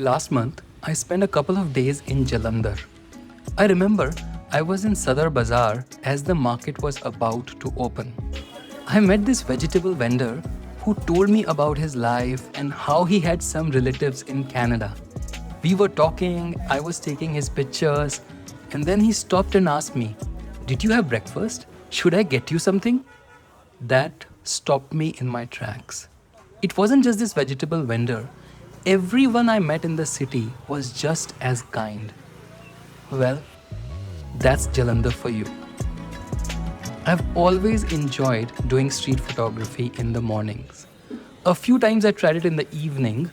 Last month, I spent a couple of days in Jalandhar. I remember I was in Sadar Bazar as the market was about to open. I met this vegetable vendor who told me about his life and how he had some relatives in Canada. We were talking, I was taking his pictures, and then he stopped and asked me, "Did you have breakfast? Should I get you something?" That stopped me in my tracks. It wasn't just this vegetable vendor. Everyone I met in the city was just as kind. Well, that's Jalandhar for you. I've always enjoyed doing street photography in the mornings. A few times I tried it in the evening,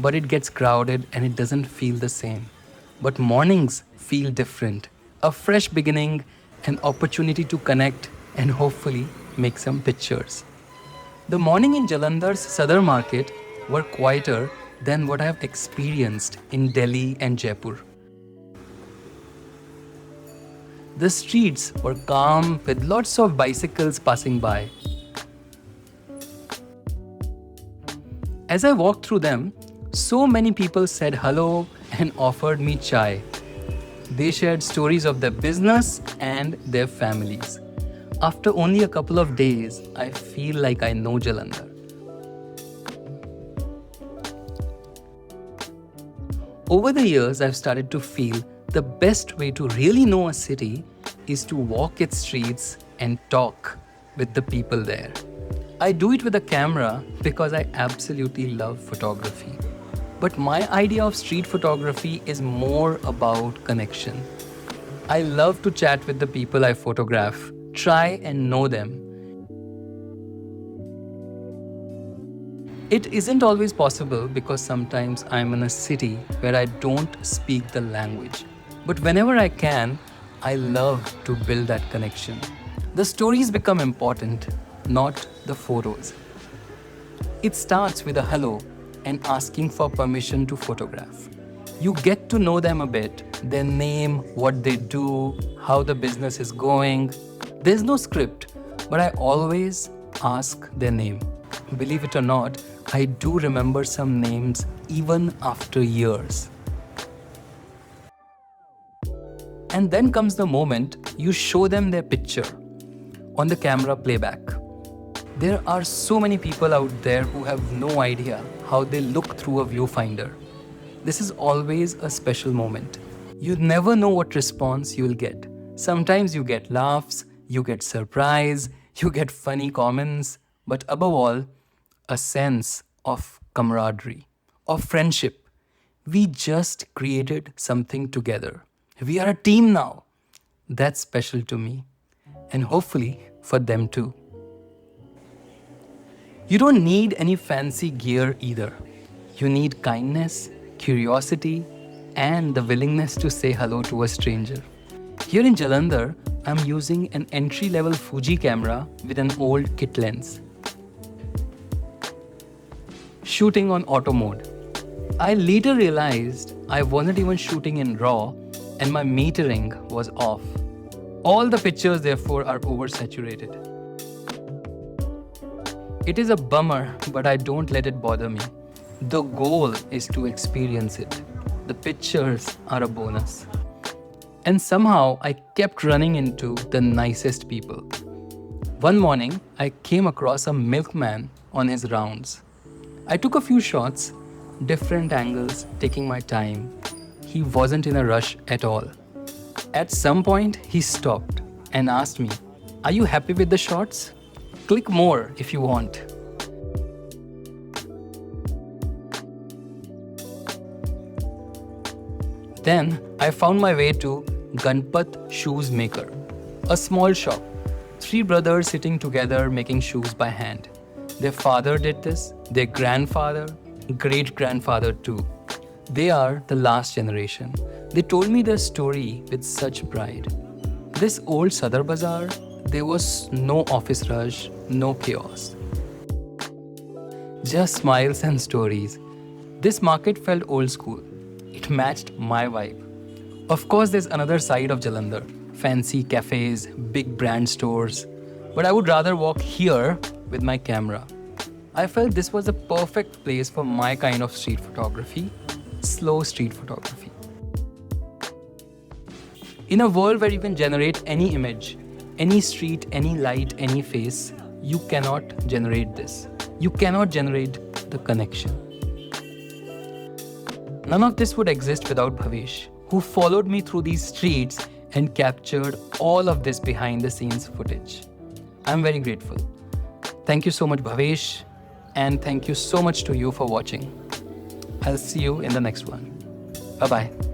but it gets crowded and it doesn't feel the same. But mornings feel different. A fresh beginning, an opportunity to connect and hopefully make some pictures. The morning in Jalandhar's Sadar market were quieter than what I have experienced in Delhi and Jaipur. The streets were calm with lots of bicycles passing by. As I walked through them, so many people said hello and offered me chai. They shared stories of their business and their families. After only a couple of days, I feel like I know Jalandhar. Over the years, I've started to feel the best way to really know a city is to walk its streets and talk with the people there. I do it with a camera because I absolutely love photography. But my idea of street photography is more about connection. I love to chat with the people I photograph, try and know them. It isn't always possible because sometimes I'm in a city where I don't speak the language. But whenever I can, I love to build that connection. The stories become important, not the photos. It starts with a hello and asking for permission to photograph. You get to know them a bit, their name, what they do, how the business is going. There's no script, but I always ask their name. Believe it or not, I do remember some names even after years. And then comes the moment you show them their picture on the camera playback. There are so many people out there who have no idea how they look through a viewfinder. This is always a special moment. You never know what response you'll get. Sometimes you get laughs, you get surprise, you get funny comments, but above all, a sense of camaraderie, of friendship. We just created something together. We are a team now. That's special to me, and hopefully for them too. You don't need any fancy gear either. You need kindness, curiosity, and the willingness to say hello to a stranger. Here in Jalandhar, I'm using an entry-level Fuji camera with an old kit lens. Shooting on auto mode. I later realized I wasn't even shooting in RAW and my metering was off. All the pictures therefore are oversaturated. It is a bummer, but I don't let it bother me. The goal is to experience it. The pictures are a bonus. And somehow I kept running into the nicest people. One morning, I came across a milkman on his rounds. I took a few shots, different angles, taking my time. He wasn't in a rush at all. At some point, he stopped and asked me, "Are you happy with the shots? Click more if you want." Then I found my way to Ganpat Shoes Maker, a small shop. 3 brothers sitting together making shoes by hand. Their father did this, their grandfather, great-grandfather too. They are the last generation. They told me their story with such pride. This old Sadar Bazar, there was no office rush, no chaos. Just smiles and stories. This market felt old school. It matched my vibe. Of course, there's another side of Jalandhar. Fancy cafes, big brand stores. But I would rather walk here with my camera. I felt this was the perfect place for my kind of street photography. slow street photography. In a world where you can generate any image, any street, any light, any face, you cannot generate this. You cannot generate the connection. None of this would exist without Bhavesh, who followed me through these streets and captured all of this behind the scenes footage. I'm very grateful. Thank you so much, Bhavesh, and thank you so much to you for watching. I'll see you in the next one. Bye-bye.